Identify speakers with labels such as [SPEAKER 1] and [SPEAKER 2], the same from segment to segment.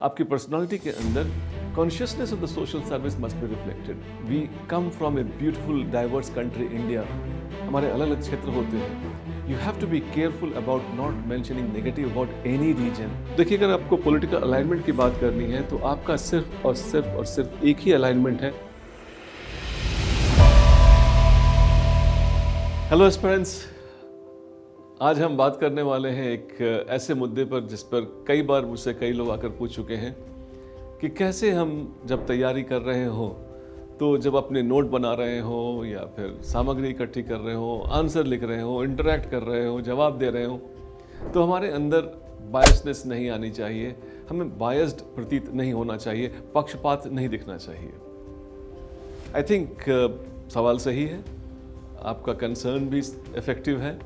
[SPEAKER 1] आपकी पर्सनालिटी के अंदर consciousness of the social service must be reflected. We come from a beautiful diverse country India. हमारे अलग अलग क्षेत्र होते हैं। You have to be careful about not mentioning negative about any region. देखिए, अगर आपको पॉलिटिकल अलाइनमेंट की बात करनी है तो आपका सिर्फ एक ही अलाइनमेंट है। हेलो एस्पिरेंट्स, आज हम बात करने वाले हैं एक ऐसे मुद्दे पर जिस पर कई बार मुझसे कई लोग आकर पूछ चुके हैं कि कैसे हम जब तैयारी कर रहे हो तो जब अपने नोट बना रहे हो या फिर सामग्री इकट्ठी कर रहे हो, आंसर लिख रहे हो, इंटरैक्ट कर रहे हो, जवाब दे रहे हो, तो हमारे अंदर बायसनेस नहीं आनी चाहिए, हमें बायस्ड प्रतीत नहीं होना चाहिए, पक्षपात नहीं दिखना चाहिए। आई थिंक सवाल सही है, आपका कंसर्न भी इफेक्टिव है,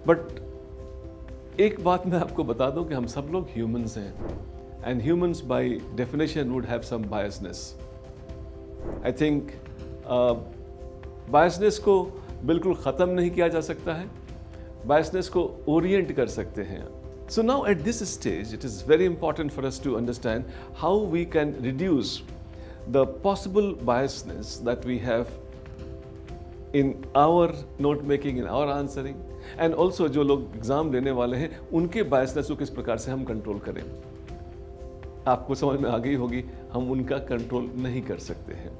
[SPEAKER 1] बट एक बात मैं आपको बता दूं कि हम सब लोग ह्यूमंस हैं and humans by definition would have some biasness. I think biasness को बिल्कुल ख़त्म नहीं किया जा सकता है, बायसनेस को ओरिएंट कर सकते हैं। So now at this stage it is very important for us to understand how we can reduce the possible biasness that we have in our note making, in our answering, and also जो लोग exam देने वाले हैं उनके biasness को किस प्रकार से हम कंट्रोल करें। आपको समझ में आ गई होगी, हम उनका कंट्रोल नहीं कर सकते हैं।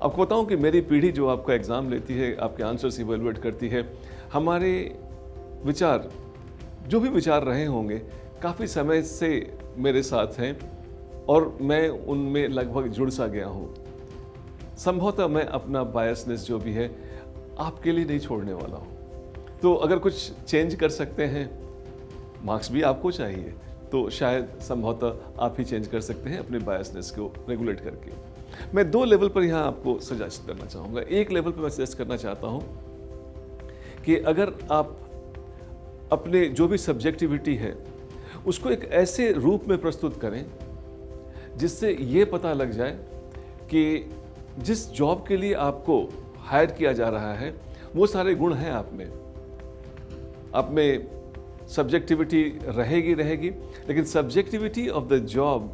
[SPEAKER 1] आपको बताऊं कि मेरी पीढ़ी जो आपका एग्जाम लेती है, आपके आंसर्स इवेलुएट करती है, हमारे विचार जो भी विचार रहे होंगे काफ़ी समय से मेरे साथ हैं और मैं उनमें लगभग जुड़ सा गया हूँ। संभवतः मैं अपना बायसनेस जो भी है आपके लिए नहीं छोड़ने वाला हूँ। तो अगर कुछ चेंज कर सकते हैं, मार्क्स भी आपको चाहिए, तो शायद संभवतः आप ही चेंज कर सकते हैं अपने बायसनेस को रेगुलेट करके। मैं दो लेवल पर यहाँ आपको सजेस्ट करना चाहूँगा। एक लेवल पर मैं सजेस्ट करना चाहता हूँ कि अगर आप अपने जो भी सब्जेक्टिविटी है उसको एक ऐसे रूप में प्रस्तुत करें जिससे ये पता लग जाए कि जिस जॉब के लिए आपको हायर किया जा रहा है वो सारे गुण हैं आप में सब्जेक्टिविटी रहेगी, लेकिन सब्जेक्टिविटी ऑफ द जॉब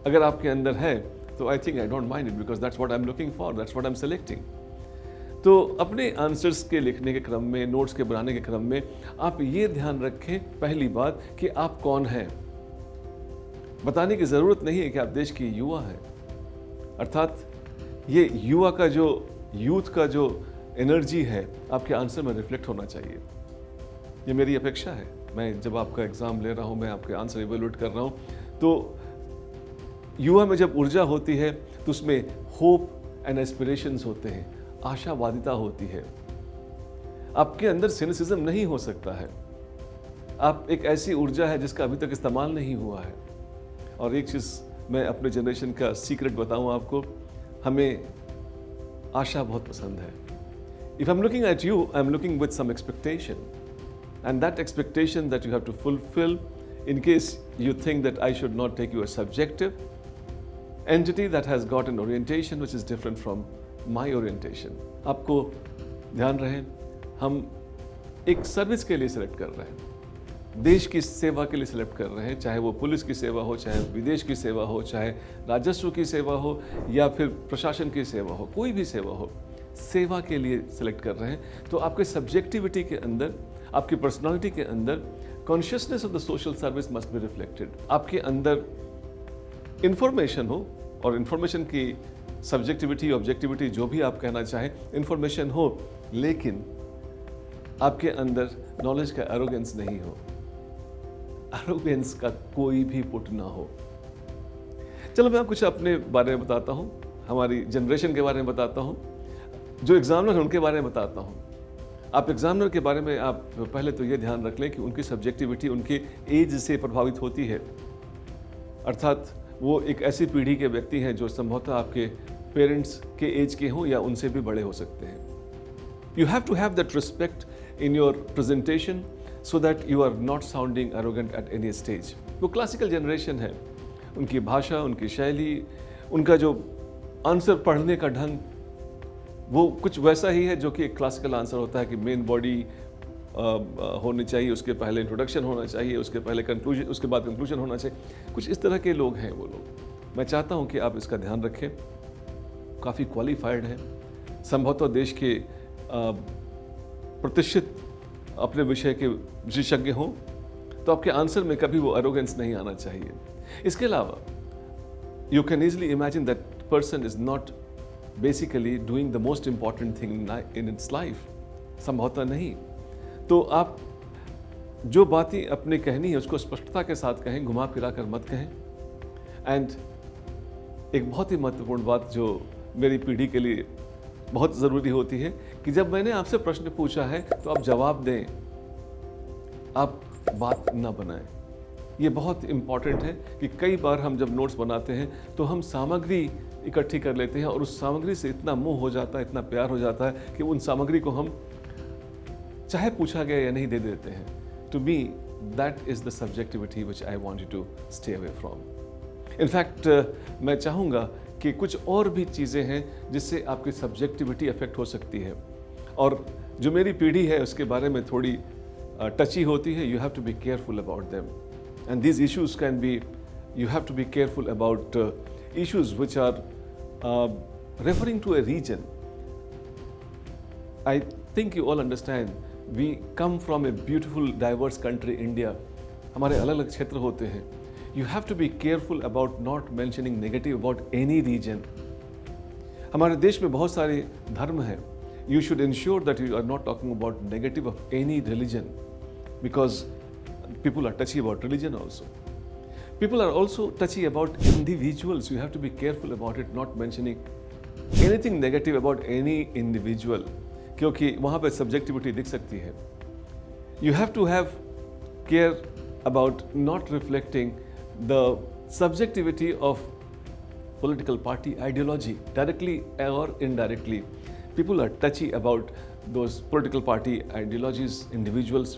[SPEAKER 1] अगर आपके अंदर है तो I think I don't mind it, because that's what I am looking for, that's what I am selecting. तो अपने आंसर्स के लिखने के क्रम में, नोट्स के बनाने के क्रम में आप ये ध्यान रखें, पहली बात कि आप कौन हैं। बताने की ज़रूरत नहीं है कि आप देश की युवा हैं, अर्थात ये युवा का जो यूथ का जो एनर्जी है आपके आंसर में रिफ्लेक्ट होना चाहिए। ये मेरी अपेक्षा है। मैं जब आपका एग्ज़ाम ले रहा हूँ, मैं आपके आंसर इवेलुएट कर रहा हूँ, तो युवा में जब ऊर्जा होती है तो उसमें होप एंड एस्पिरेशंस होते हैं, आशावादिता होती है। आपके अंदर सिनिसिज्म नहीं हो सकता है। आप एक ऐसी ऊर्जा है जिसका अभी तक इस्तेमाल नहीं हुआ है। और एक चीज़ मैं अपने जनरेशन का सीक्रेट बताऊँ आपको, हमें आशा बहुत पसंद है। If I'm looking at you, I'm looking with some expectation, and that expectation that you have to fulfill in case you think that I should not take you as subjective entity that has got an orientation which is different from my orientation. आपको ध्यान रहे, हम एक service के लिए select कर रहे हैं, देश की सेवा के लिए सिलेक्ट कर रहे हैं, चाहे वो पुलिस की सेवा हो, चाहे विदेश की सेवा हो, चाहे राजस्व की सेवा हो या फिर प्रशासन की सेवा हो, कोई भी सेवा हो, सेवा के लिए सिलेक्ट कर रहे हैं। तो आपके सब्जेक्टिविटी के अंदर, आपकी पर्सनालिटी के अंदर consciousness of the social service must be reflected. आपके अंदर इंफॉर्मेशन हो, और इंफॉर्मेशन की सब्जेक्टिविटी, ऑब्जेक्टिविटी जो भी आप कहना चाहें, इंफॉर्मेशन हो, लेकिन आपके अंदर नॉलेज का एरोगेंस नहीं हो, एरोगेंस का कोई भी पुट ना हो। चलो मैं कुछ अपने बारे में बताता हूँ, हमारी जनरेशन के बारे में बताता हूँ, जो एग्जामिनर हैं उनके बारे में बताता हूँ। आप एग्जामिनर के बारे में आप पहले तो ये ध्यान रख लें कि उनकी सब्जेक्टिविटी उनके एज से प्रभावित होती है, अर्थात वो एक ऐसी पीढ़ी के व्यक्ति हैं जो संभवतः आपके पेरेंट्स के एज के हों या उनसे भी बड़े हो सकते हैं। You have to have that respect in your presentation so that you are not sounding arrogant at any stage. वो क्लासिकल जनरेशन है, उनकी भाषा, उनकी शैली, उनका जो आंसर पढ़ने का ढंग वो कुछ वैसा ही है जो कि एक क्लासिकल आंसर होता है कि मेन बॉडी होनी चाहिए, उसके पहले इंट्रोडक्शन होना चाहिए, उसके पहले कंक्लूजन, उसके बाद कंक्लूजन होना चाहिए। कुछ इस तरह के लोग हैं वो लोग। मैं चाहता हूँ कि आप इसका ध्यान रखें। काफ़ी क्वालिफाइड हैं, संभवतः देश के प्रतिष्ठित अपने विषय के विशेषज्ञ हों, तो आपके आंसर में कभी वो एरोगेंस नहीं आना चाहिए। इसके अलावा you can easily imagine that person is not basically doing the most important thing in its life, संभवतः नहीं। तो आप जो बातें अपने कहनी है उसको स्पष्टता के साथ कहें, घुमा फिरा कर मत कहें। एंड एक बहुत ही महत्वपूर्ण बात जो मेरी पीढ़ी के लिए बहुत ज़रूरी होती है कि जब मैंने आपसे प्रश्न पूछा है तो आप जवाब दें, आप बात ना बनाएं। ये बहुत इम्पॉर्टेंट है कि कई बार हम जब नोट्स बनाते हैं तो हम सामग्री इकट्ठी कर लेते हैं और उस सामग्री से इतना मोह हो जाता है, इतना प्यार हो जाता है कि उन सामग्री को हम चाहे पूछा गया या नहीं दे देते हैं। To me that is the subjectivity which I want you to stay away from. In fact मैं चाहूँगा कि कुछ और भी चीज़ें हैं जिससे आपकी सब्जेक्टिविटी अफेक्ट हो सकती है, और जो मेरी पीढ़ी है उसके बारे में थोड़ी टची होती है। You have to be careful about them, and these issues can be, you have to be careful about issues which are referring to a region. I think you all understand, we come from a beautiful diverse country, India. हमारे अलग अलग क्षेत्र होते हैं। You have to be careful about not mentioning negative about any region. हमारे देश में बहुत सारे धर्म हैं। You should ensure that you are not talking about negative of any religion, because people are touchy about religion also. People are also touchy about individuals. You have to be careful about it, not mentioning anything negative about any individual, क्योंकि वहाँ पे subjectivity दिख सकती है। You have to have care about not reflecting the subjectivity of political party ideology, directly or indirectly. People are touchy about those political party ideologies, individuals.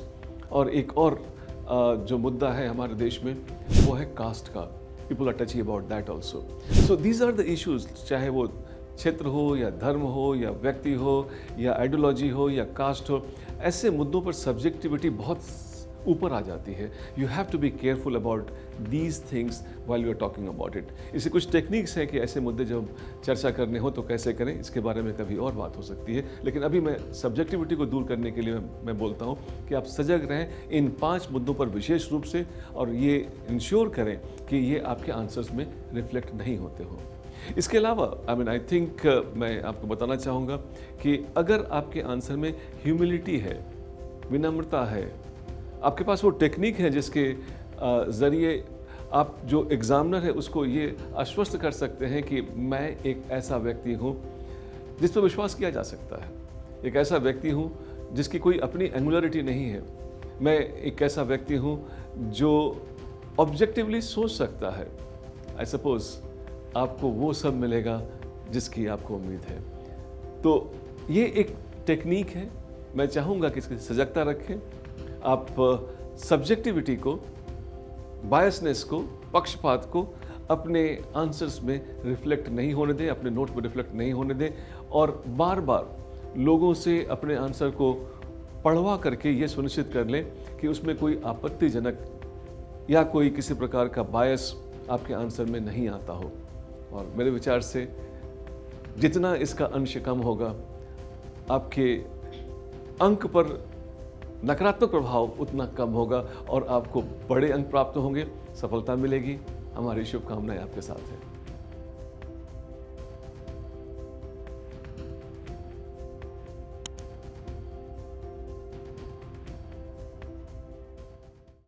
[SPEAKER 1] और एक और जो मुद्दा है हमारे देश में वो है कास्ट का। People are touchy about that also. So these are the issues, चाहे वो क्षेत्र हो या धर्म हो या व्यक्ति हो या आइडियोलॉजी हो या कास्ट हो, ऐसे मुद्दों पर सब्जेक्टिविटी बहुत ऊपर आ जाती है। You have to be careful about these things while you are talking about it. इससे कुछ टेक्निक्स हैं कि ऐसे मुद्दे जब चर्चा करने हो तो कैसे करें, इसके बारे में कभी और बात हो सकती है। लेकिन अभी मैं सब्जेक्टिविटी को दूर करने के लिए मैं बोलता हूँ कि आप सजग रहें इन 5 मुद्दों पर विशेष रूप से, और ये इंश्योर करें कि ये आपके आंसर्स में रिफ्लेक्ट नहीं होते हो। इसके अलावा आई थिंक मैं आपको बताना चाहूँगा कि अगर आपके आंसर में ह्यूमिलिटी है, विनम्रता है, आपके पास वो टेक्निक है जिसके ज़रिए आप जो एग्जामिनर है उसको ये आश्वस्त कर सकते हैं कि मैं एक ऐसा व्यक्ति हूँ जिस पर विश्वास किया जा सकता है, एक ऐसा व्यक्ति हूँ जिसकी कोई अपनी एंगुलरिटी नहीं है, मैं एक ऐसा व्यक्ति हूँ जो ऑब्जेक्टिवली सोच सकता है। आई सपोज आपको वो सब मिलेगा जिसकी आपको उम्मीद है। तो ये एक टेक्निक है, मैं चाहूँगा कि इसकी सजगता रखें। आप सब्जेक्टिविटी को, बायसनेस को, पक्षपात को अपने आंसर्स में रिफ्लेक्ट नहीं होने दें, अपने नोट में रिफ्लेक्ट नहीं होने दें, और बार बार लोगों से अपने आंसर को पढ़वा करके ये सुनिश्चित कर लें कि उसमें कोई आपत्तिजनक या कोई किसी प्रकार का बायस आपके आंसर में नहीं आता हो। और मेरे विचार से जितना इसका अंश कम होगा, आपके अंक पर नकारात्मक प्रभाव उतना कम होगा और आपको बड़े अंक प्राप्त होंगे, सफलता मिलेगी। हमारी शुभकामनाएं आपके साथ है।